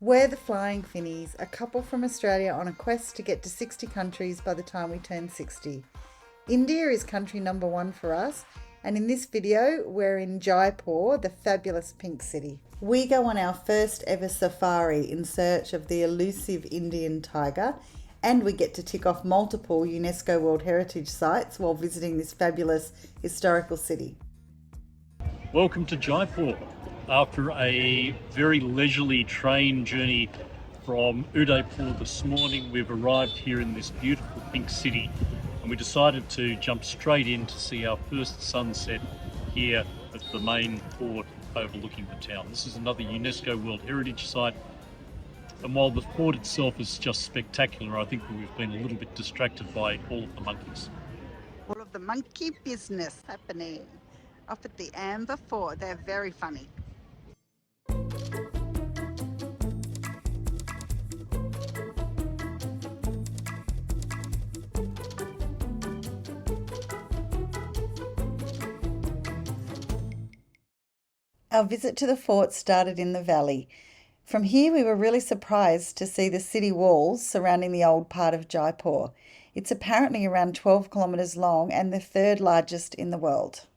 We're the Flying Finnies, a couple from Australia on a quest to get to 60 countries by the time we turn 60. India is country number 1 for us, and in this video we're in Jaipur, the fabulous pink city. We go on our first ever safari in search of the elusive Indian tiger, and we get to tick off multiple UNESCO World Heritage sites while visiting this fabulous historical city. Welcome to Jaipur. After a very leisurely train journey from Udaipur this morning, we've arrived here in this beautiful pink city, and we decided to jump straight in to see our first sunset here at the main fort overlooking the town. This is another UNESCO World Heritage site, and while the fort itself is just spectacular, I think we've been a little bit distracted by all of the monkeys. All of the monkey business happening up at the Amber Fort. They're very funny. Our visit to the fort started in the valley. From here we were really surprised to see the city walls surrounding the old part of Jaipur. It's apparently around 12 kilometres long and the third largest in the world.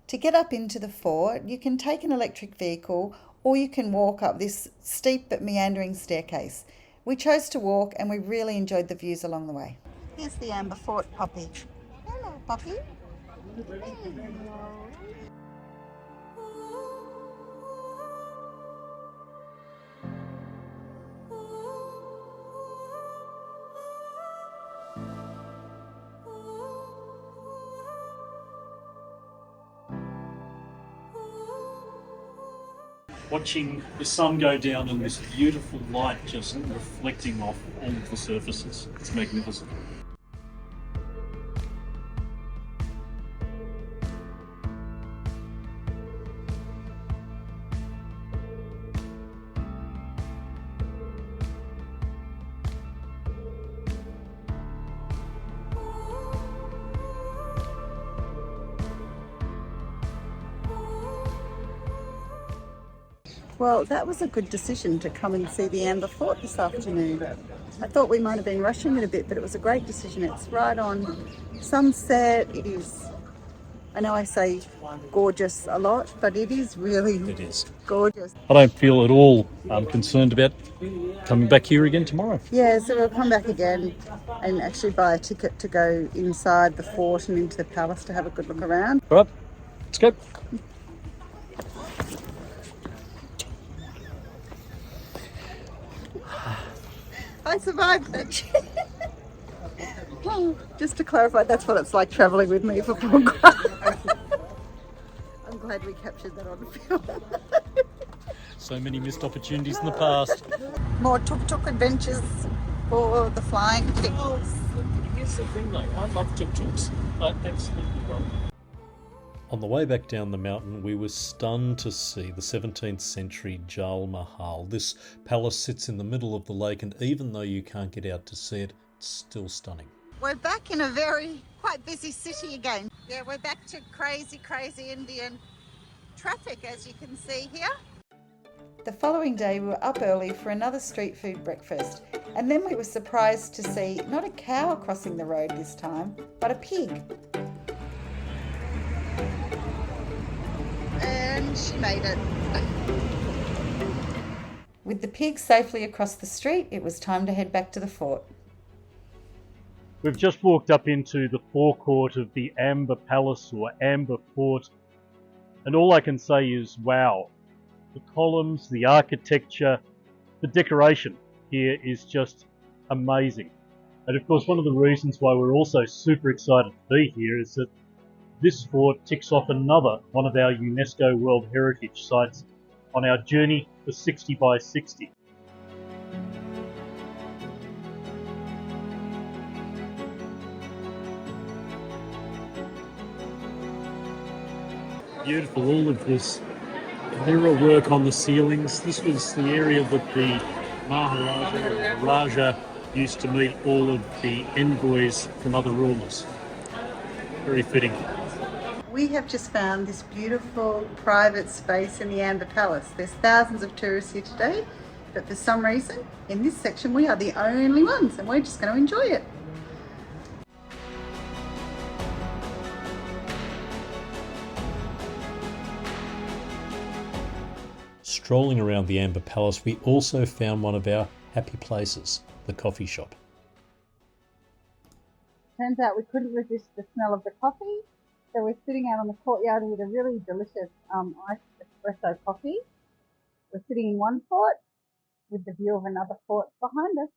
To get up into the fort, you can take an electric vehicle or you can walk up this steep but meandering staircase. We chose to walk and we really enjoyed the views along the way. Here's the Amber Fort, Poppy. Hello, Poppy. Watching the sun go down and this beautiful light just reflecting off all of the surfaces. It's magnificent. Well, that was a good decision to come and see the Amber Fort this afternoon. I thought we might have been rushing it a bit, but it was a great decision. It's right on sunset. It is, I know I say gorgeous a lot, but it is really gorgeous. I don't feel at all concerned about coming back here again tomorrow. Yeah, so we'll come back again and actually buy a ticket to go inside the fort and into the palace to have a good look around. All right, let's go. I survived that. Just to clarify, that's what it's like travelling with me for Portugal. I'm glad we captured that on film. So many missed opportunities in the past. More tuk-tuk adventures for the Flying Finnies. Here's the thing though, I love tuk-tuks. I absolutely love them. On the way back down the mountain, we were stunned to see the 17th century Jal Mahal. This palace sits in the middle of the lake, and even though you can't get out to see it, it's still stunning. We're back in a quite busy city again. Yeah, we're back to crazy Indian traffic, as you can see here. The following day we were up early for another street food breakfast, and then we were surprised to see not a cow crossing the road this time, but a pig. And she made it. With the pig safely across the street, it was time to head back to the fort. We've just walked up into the forecourt of the Amber Palace or Amber Fort, and all I can say is wow. The columns, the architecture, the decoration here is just amazing. And of course, one of the reasons why we're also super excited to be here is that this fort ticks off another one of our UNESCO World Heritage sites on our journey for 60 by 60. Beautiful, all of this mirror work on the ceilings. This was the area that the Maharaja or Raja used to meet all of the envoys from other rulers. Very fitting. We have just found this beautiful private space in the Amber Palace. There's thousands of tourists here today, but for some reason, in this section, we are the only ones, and we're just going to enjoy it. Strolling around the Amber Palace, we also found one of our happy places, the coffee shop. Turns out we couldn't resist the smell of the coffee, so we're sitting out on the courtyard with a really delicious iced espresso coffee. We're sitting in one fort with the view of another fort behind us.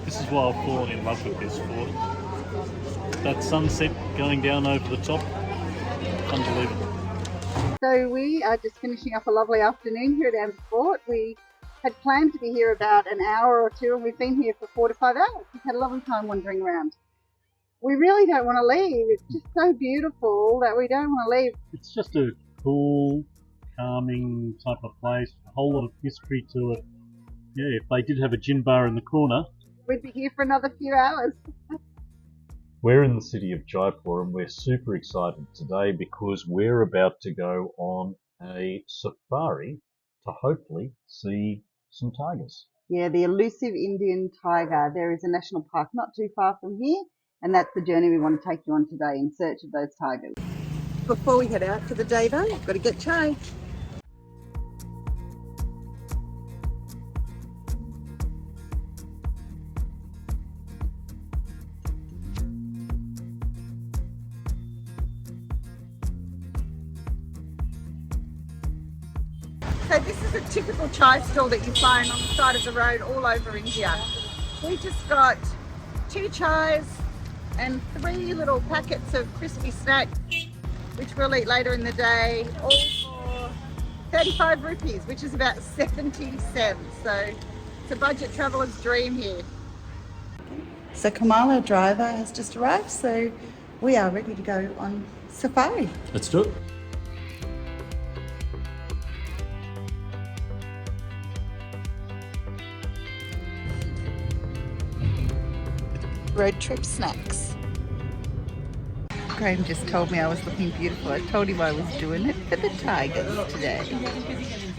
This is why I've fallen in love with this fort. That sunset going down over the top, unbelievable. So we are just finishing up a lovely afternoon here at Amber Fort. We had planned to be here about an hour or two, and we've been here for 4 to 5 hours. We've had a lovely time wandering around. We really don't want to leave. It's just so beautiful that we don't want to leave. It's just a cool, calming type of place, a whole lot of history to it. Yeah, if they did have a gin bar in the corner, We'd be here for another few hours. We're in the city of Jaipur and we're super excited today because we're about to go on a safari to hopefully see some tigers. Yeah, the elusive Indian tiger. There is a national park not too far from here, and that's the journey we want to take you on today in search of those tigers. Before we head out for the day though, we've got to get changed. So this is a typical chai stall that you find on the side of the road all over India. We just got 2 chais and 3 little packets of crispy snacks, which we'll eat later in the day, all for 35 rupees, which is about 70 cents. So it's a budget traveller's dream here. So Kamal, our driver, has just arrived, so we are ready to go on safari. Let's do it. Road trip snacks. Graham just told me I was looking beautiful. I told him I was doing it for the tigers today.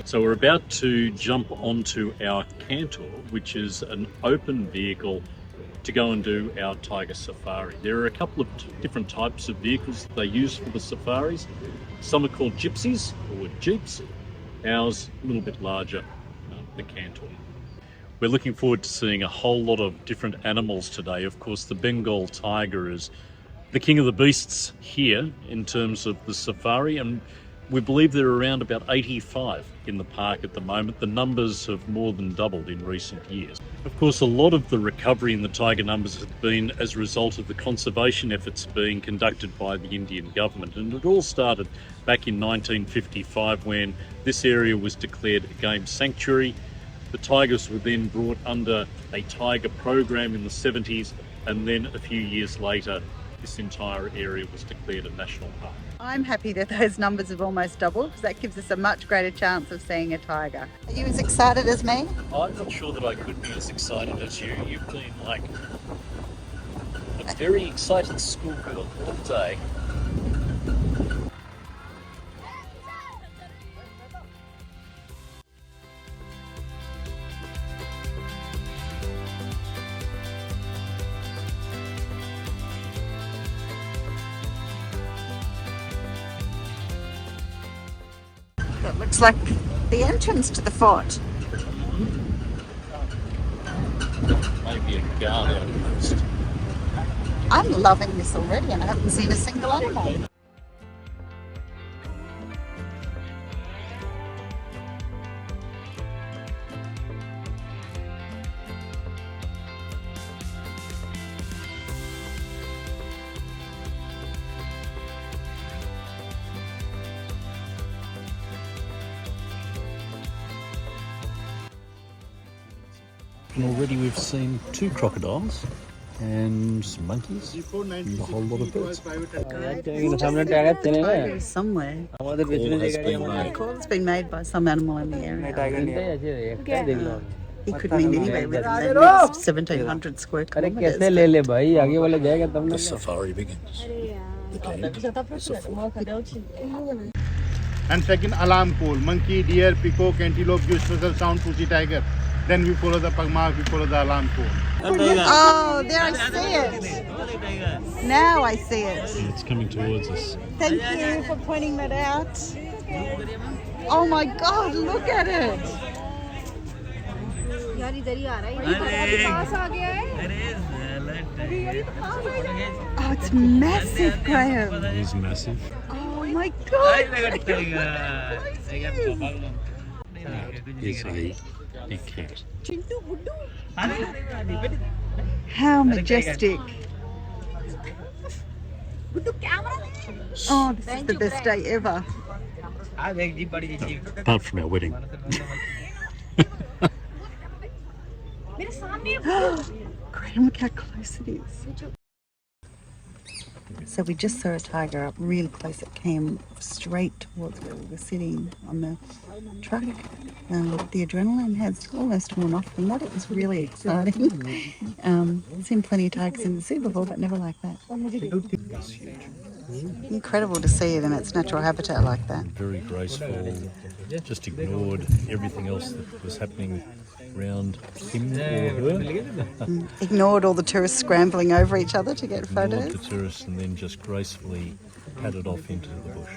So we're about to jump onto our Cantor, which is an open vehicle to go and do our tiger safari. There are a couple of different types of vehicles that they use for the safaris. Some are called gypsies or jeeps. Ours a little bit larger, the Cantor. We're looking forward to seeing a whole lot of different animals today. Of course, the Bengal tiger is the king of the beasts here in terms of the safari, and we believe there are around about 85 in the park at the moment. The numbers have more than doubled in recent years. Of course, a lot of the recovery in the tiger numbers has been as a result of the conservation efforts being conducted by the Indian government, and it all started back in 1955 when this area was declared a game sanctuary. The tigers were then brought under a tiger program in the 70s, and then a few years later this entire area was declared a national park. I'm happy that those numbers have almost doubled because that gives us a much greater chance of seeing a tiger. Are you as excited as me? I'm not sure that I could be as excited as you. You've been like a very excited schoolgirl all day. That looks like the entrance to the fort. Maybe a guard out first. I'm loving this already and I haven't seen a single animal. And already we've seen 2 crocodiles and some monkeys and a whole lot of birds. Somewhere. Call has been A made. call's been made by some animal in the area. It could mean anywhere within the next 1,700 square kilometres. The safari begins. The cave is a fort. And second, alarm call. Monkey, deer, peacock, antelope give special sound to the tiger. Then we follow the pagmark, we follow the alarm call. Oh, there I see it. Now I see it. It's coming towards us. Thank you for pointing that out. Oh my God, look at it. यार इधर ही आ रहा है ये पास आ गया है Oh, it's massive, Graham. It is massive. Oh my God. Is a cat. How majestic. Oh, this is the best day ever. Apart from our wedding. Graham, look how close it is. So we just saw a tiger up really close. It came straight towards where we were sitting on the truck. The adrenaline has almost worn off from that. It was really exciting. Seen plenty of tigers in the zoo before, but never like that. Incredible to see it in its natural habitat like that. Very graceful. Just ignored everything else that was happening around him or her. Ignored all the tourists scrambling over each other to get Ignored photos. the tourists and then just gracefully padded off into the bush.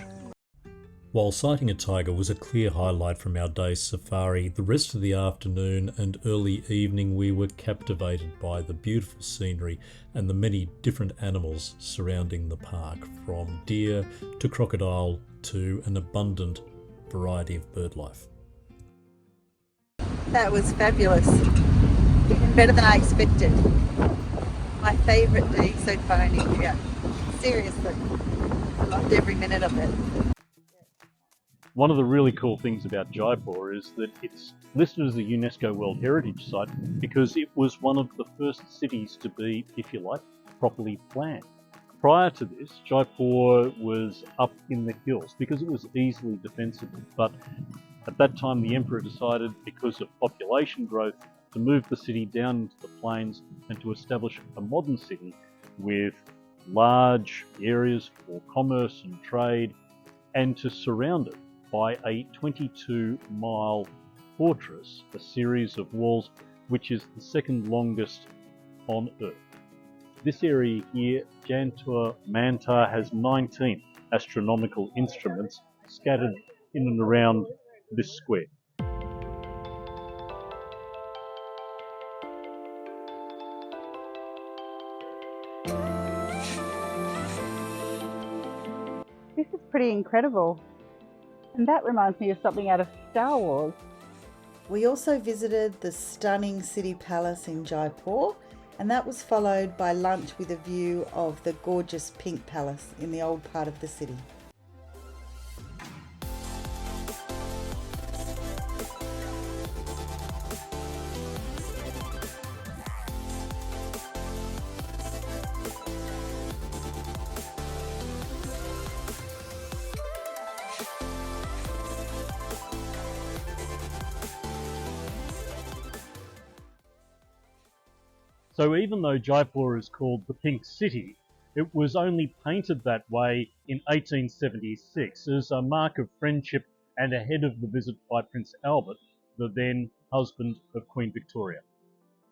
While sighting a tiger was a clear highlight from our day's safari, the rest of the afternoon and early evening we were captivated by the beautiful scenery and the many different animals surrounding the park, from deer to crocodile to an abundant variety of bird life. That was fabulous. Even better than I expected. My favourite day so far in India. Seriously. Loved every minute of it. One of the really cool things about Jaipur is that it's listed as a UNESCO World Heritage Site because it was one of the first cities to be, if you like, properly planned. Prior to this, Jaipur was up in the hills because it was easily defensible, but at that time the emperor decided, because of population growth, to move the city down into the plains and to establish a modern city with large areas for commerce and trade, and to surround it by a 22-mile fortress, a series of walls which is the second longest on Earth. This area here, Jantor Mantar, has 19 astronomical instruments scattered in and around this square. This is pretty incredible. And that reminds me of something out of Star Wars. We also visited the stunning city palace in Jaipur, and that was followed by lunch with a view of the gorgeous Pink Palace in the old part of the city. So even though Jaipur is called the Pink City, it was only painted that way in 1876 as a mark of friendship and ahead of the visit by Prince Albert, the then husband of Queen Victoria.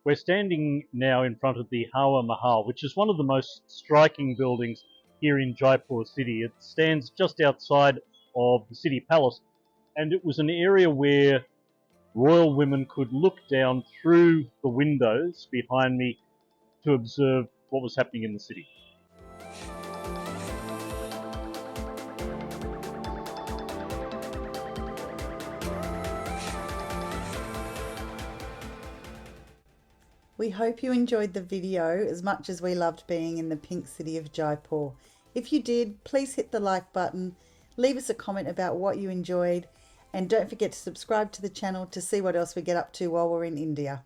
We're standing now in front of the Hawa Mahal, which is one of the most striking buildings here in Jaipur city. It stands just outside of the city palace, and it was an area where royal women could look down through the windows behind me to observe what was happening in the city. We hope you enjoyed the video as much as we loved being in the pink city of Jaipur. If you did, please hit the like button, leave us a comment about what you enjoyed, and don't forget to subscribe to the channel to see what else we get up to while we're in India.